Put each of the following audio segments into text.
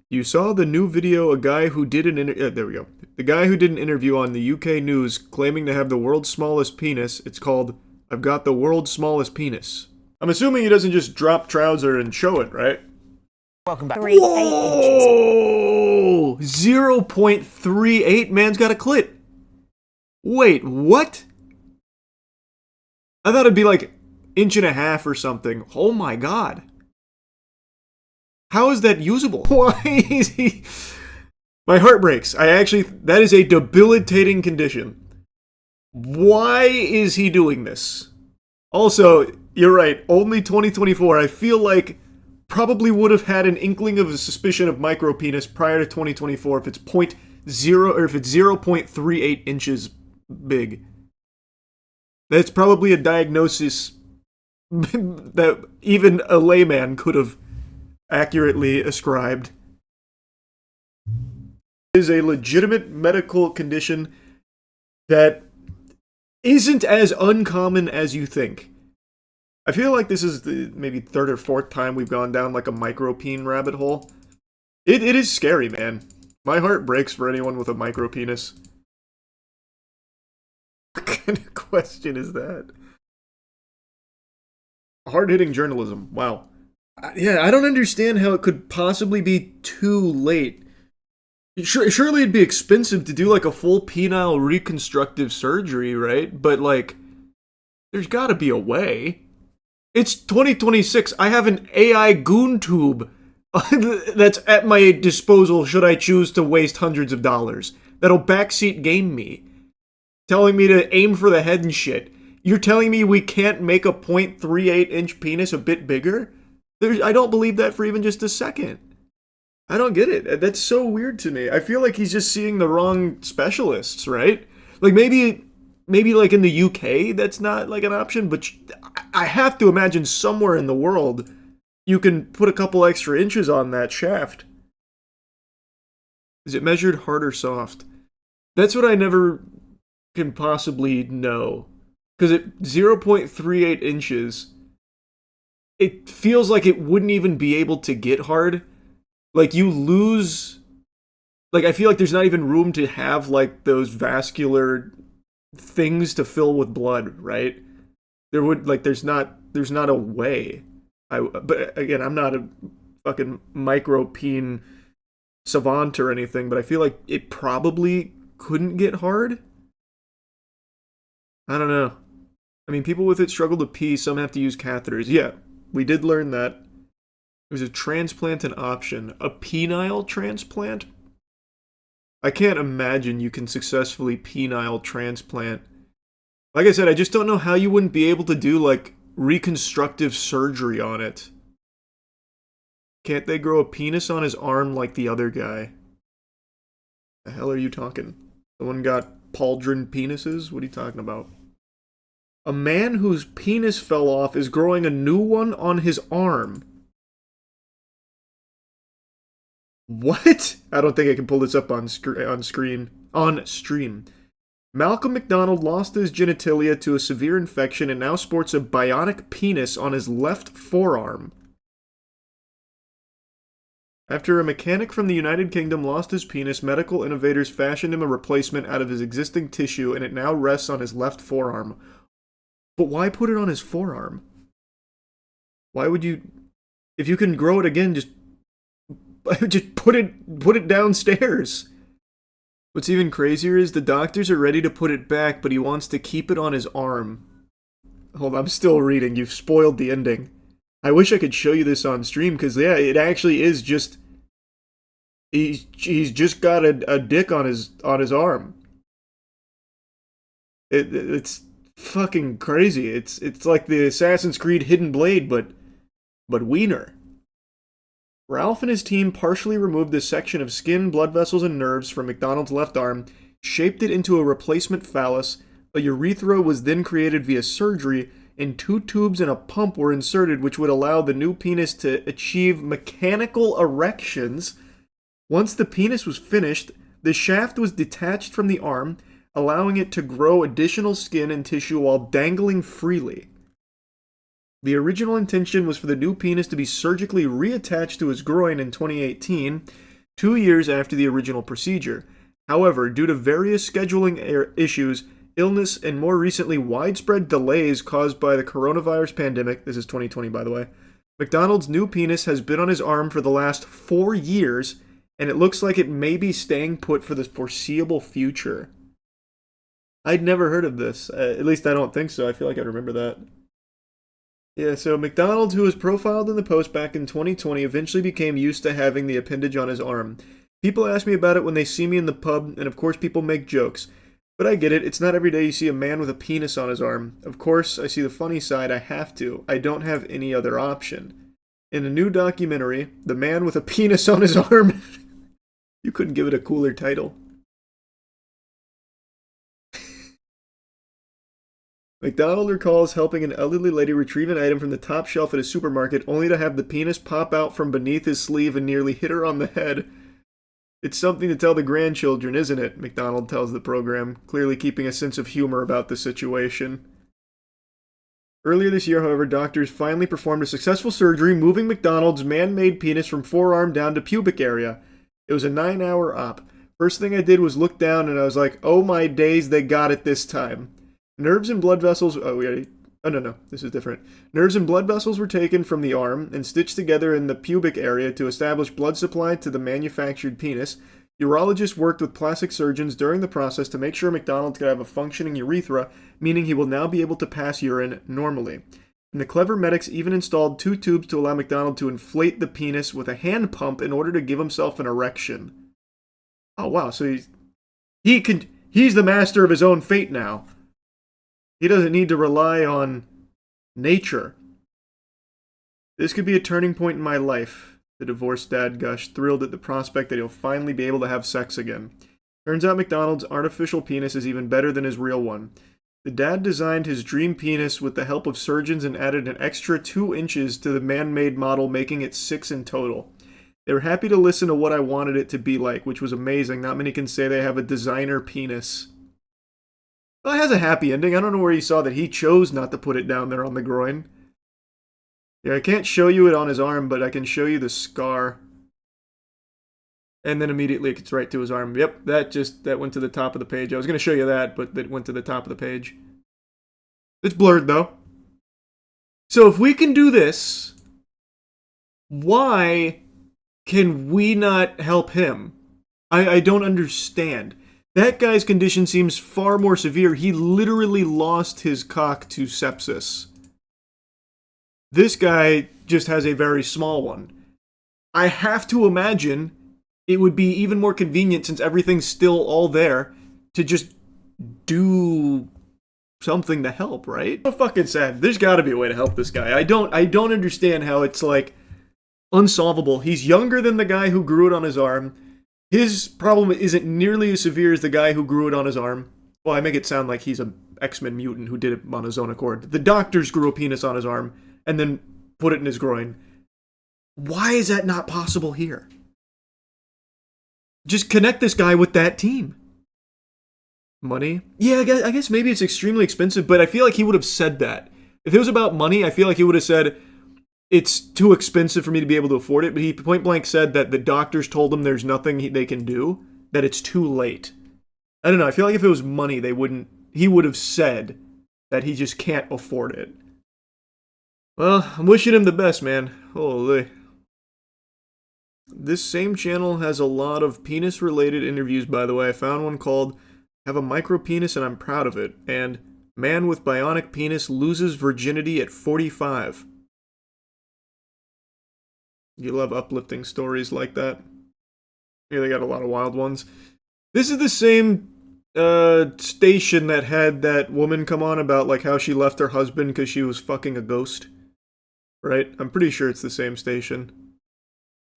You saw the new video, a guy who did there we go. The guy who did an interview on the UK news claiming to have the world's smallest penis. It's called, I've got the world's smallest penis. I'm assuming he doesn't just drop trouser and show it, right? Welcome back. Whoa! 0.38, man's got a clit. Wait, what? I thought it'd be like inch and a half or something. Oh my god. How is that usable? Why is he... My heart breaks. That is a debilitating condition. Why is he doing this? Also, you're right, only 2024. I feel like probably would have had an inkling of a suspicion of micropenis prior to 2024 if it's 0.0 or if it's 0.38 inches big. That's probably a diagnosis that even a layman could have accurately ascribed. It is a legitimate medical condition that isn't as uncommon as you think. I feel like this is the maybe third or fourth time we've gone down like a micropene rabbit hole. It is scary, man. My heart breaks for anyone with a micropenis. What kind of question is that? Hard-hitting journalism. Wow. Yeah, I don't understand how it could possibly be too late. Surely it'd be expensive to do like a full penile reconstructive surgery, right? But like, there's gotta be a way. It's 2026. I have an AI goon tube that's at my disposal should I choose to waste hundreds of dollars. That'll backseat game me. Telling me to aim for the head and shit. You're telling me we can't make a 0.38 inch penis a bit bigger? I don't believe that for even just a second. I don't get it. That's so weird to me. I feel like he's just seeing the wrong specialists, right? Like maybe like in the UK that's not like an option, but I have to imagine somewhere in the world you can put a couple extra inches on that shaft. Is it measured hard or soft? That's what I never can possibly know. Because at 0.38 inches, it feels like it wouldn't even be able to get hard. Like, you lose... Like, I feel like there's not even room to have, like, those vascular things to fill with blood, right? There's not a way. But, again, I'm not a fucking micropene savant or anything, but I feel like it probably couldn't get hard. I don't know. I mean, people with it struggle to pee, some have to use catheters. Yeah, we did learn that. There's a transplant an option. A penile transplant? I can't imagine you can successfully penile transplant. Like I said, I just don't know how you wouldn't be able to do, like, reconstructive surgery on it. Can't they grow a penis on his arm like the other guy? The hell are you talking? Someone got pauldron penises? What are you talking about? A man whose penis fell off is growing a new one on his arm. What? I don't think I can pull this up on stream. Malcolm McDonald lost his genitalia to a severe infection and now sports a bionic penis on his left forearm. After a mechanic from the United Kingdom lost his penis, medical innovators fashioned him a replacement out of his existing tissue, and it now rests on his left forearm. But why put it on his forearm? Why would you... If you can grow it again, just put it downstairs. What's even crazier is the doctors are ready to put it back, but he wants to keep it on his arm. Hold on, I'm still reading. You've spoiled the ending. I wish I could show you this on stream, because, yeah, it actually is just... He's just got a dick on his arm. It's fucking crazy. It's like the Assassin's Creed Hidden Blade, but wiener. Ralph and his team partially removed this section of skin, blood vessels, and nerves from McDonald's left arm, shaped it into a replacement phallus. A urethra was then created via surgery, and 2 tubes and a pump were inserted, which would allow the new penis to achieve mechanical erections. Once the penis was finished, the shaft was detached from the arm, allowing it to grow additional skin and tissue while dangling freely. The original intention was for the new penis to be surgically reattached to his groin in 2018, 2 years after the original procedure. However, due to various scheduling issues, illness, and more recently widespread delays caused by the coronavirus pandemic, this is 2020 by the way, McDonald's new penis has been on his arm for the last 4 years, and it looks like it may be staying put for the foreseeable future. I'd never heard of this. At least I don't think so. I feel like I remember that. Yeah, so McDonald, who was profiled in the post back in 2020, eventually became used to having the appendage on his arm. People ask me about it when they see me in the pub, and of course people make jokes. But I get it, it's not every day you see a man with a penis on his arm. Of course, I see the funny side, I have to. I don't have any other option. In a new documentary, The Man with a Penis on His Arm... You couldn't give it a cooler title. McDonald recalls helping an elderly lady retrieve an item from the top shelf at a supermarket, only to have the penis pop out from beneath his sleeve and nearly hit her on the head. It's something to tell the grandchildren, isn't it? McDonald tells the program, clearly keeping a sense of humor about the situation. Earlier this year, however, doctors finally performed a successful surgery, moving McDonald's man-made penis from forearm down to pubic area. It was a 9-hour op. First thing I did was look down and I was like, oh my days, they got it this time. Nerves and blood vessels... no, this is different. Nerves and blood vessels were taken from the arm and stitched together in the pubic area to establish blood supply to the manufactured penis. Urologists worked with plastic surgeons during the process to make sure McDonald could have a functioning urethra, meaning he will now be able to pass urine normally. And the clever medics even installed 2 tubes to allow McDonald to inflate the penis with a hand pump in order to give himself an erection. Oh wow, so he's the master of his own fate now. He doesn't need to rely on nature. This could be a turning point in my life, the divorced dad gushed, thrilled at the prospect that he'll finally be able to have sex again. Turns out McDonald's artificial penis is even better than his real one. The dad designed his dream penis with the help of surgeons and added an extra 2 inches to the man-made model, making it 6 in total. They were happy to listen to what I wanted it to be like, which was amazing. Not many can say they have a designer penis. Well, it has a happy ending. I don't know where you saw that he chose not to put it down there on the groin. Yeah, I can't show you it on his arm, but I can show you the scar. And then immediately it gets right to his arm. Yep, that went to the top of the page. I was going to show you that, but it went to the top of the page. It's blurred, though. So if we can do this, why can we not help him? I don't understand. That guy's condition seems far more severe. He literally lost his cock to sepsis. This guy just has a very small one. I have to imagine it would be even more convenient, since everything's still all there, to just do something to help, right? So fucking sad. There's gotta be a way to help this guy. I don't understand how it's like unsolvable. He's younger than the guy who grew it on his arm. His problem isn't nearly as severe as the guy who grew it on his arm. Well, I make it sound like he's an X-Men mutant who did it on his own accord. The doctors grew a penis on his arm and then put it in his groin. Why is that not possible here? Just connect this guy with that team. Money? Yeah, I guess maybe it's extremely expensive, but I feel like he would have said that. If it was about money, I feel like he would have said, it's too expensive for me to be able to afford it, but he point blank said that the doctors told him there's nothing they can do, that it's too late. I don't know, I feel like if it was money, he would have said that he just can't afford it. Well, I'm wishing him the best, man. Holy. This same channel has a lot of penis-related interviews, by the way. I found one called Have a Micro Penis and I'm Proud of It, and Man with Bionic Penis Loses Virginity at 45. You love uplifting stories like that. Yeah, they got a lot of wild ones. This is the same station that had that woman come on about like how she left her husband because she was fucking a ghost. Right? I'm pretty sure it's the same station.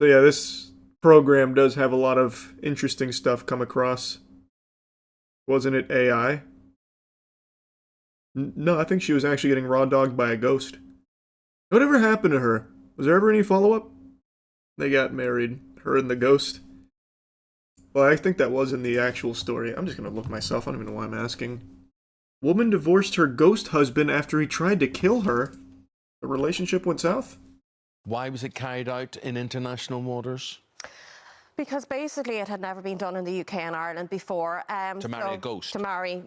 So yeah, this program does have a lot of interesting stuff come across. Wasn't it AI? No, I think she was actually getting raw dogged by a ghost. Whatever happened to her? Was there ever any follow-up? They got married, her and the ghost. Well, I think that was in the actual story. I'm just gonna look myself, I don't even know why I'm asking. Woman divorced her ghost husband after he tried to kill her. The relationship went south? Why was it carried out in international waters? Because basically it had never been done in the UK and Ireland before. To marry a ghost? To marry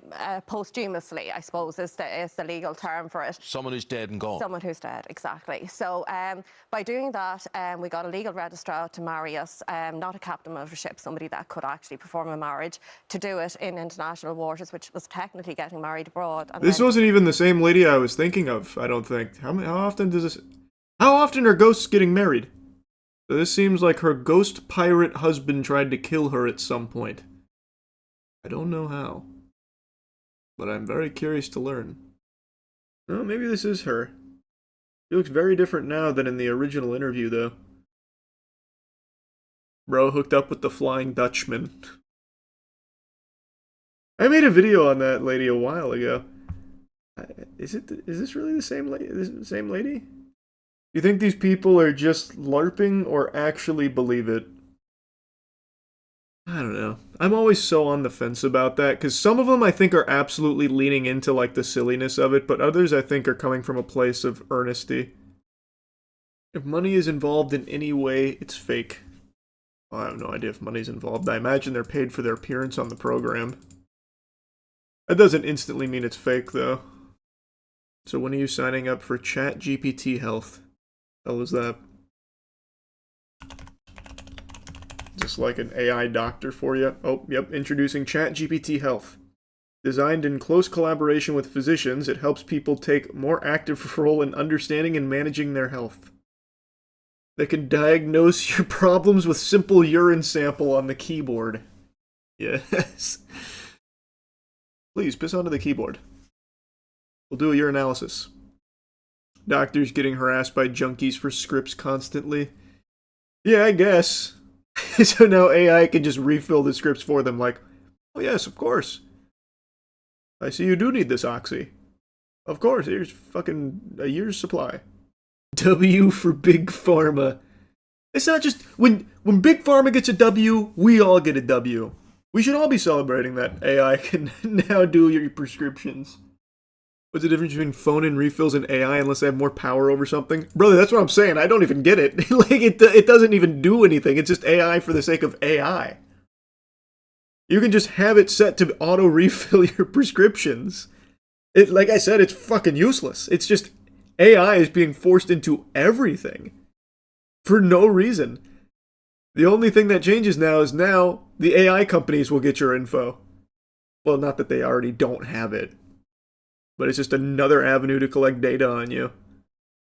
posthumously, I suppose, is the legal term for it. Someone who's dead and gone? Someone who's dead, exactly. So by doing that, we got a legal registrar to marry us, not a captain of a ship, somebody that could actually perform a marriage, to do it in international waters, which was technically getting married abroad. And this wasn't even the same lady I was thinking of, I don't think. How often are ghosts getting married? So this seems like her ghost pirate husband tried to kill her at some point. I don't know how, but I'm very curious to learn. Oh, maybe this is her. She looks very different now than in the original interview, though. Bro hooked up with the Flying Dutchman. I made a video on that lady a while ago. Is this really the same lady? You think these people are just LARPing or actually believe it? I don't know. I'm always so on the fence about that, because some of them I think are absolutely leaning into like the silliness of it, but others I think are coming from a place of earnesty. If money is involved in any way, it's fake. Well, I have no idea if money's involved. I imagine they're paid for their appearance on the program. That doesn't instantly mean it's fake, though. So when are you signing up for ChatGPT Health? Hell is that? Just like an AI doctor for you. Oh, yep, introducing ChatGPT Health. Designed in close collaboration with physicians, it helps people take more active role in understanding and managing their health. They can diagnose your problems with simple urine sample on the keyboard. Yes. Please, piss onto the keyboard. We'll do a urinalysis. Doctors getting harassed by junkies for scripts constantly. Yeah, I guess. So now AI can just refill the scripts for them like, oh yes, of course. I see you do need this oxy. Of course, here's fucking a year's supply. W for Big Pharma. It's not just, when Big Pharma gets a W, we all get a W. We should all be celebrating that AI can now do your prescriptions. What's the difference between phone and refills and AI unless they have more power over something? Brother, that's what I'm saying. I don't even get it. Like, it doesn't even do anything. It's just AI for the sake of AI. You can just have it set to auto-refill your prescriptions. Like I said, it's fucking useless. It's just AI is being forced into everything. For no reason. The only thing that changes now is now the AI companies will get your info. Well, not that they already don't have it. But it's just another avenue to collect data on you.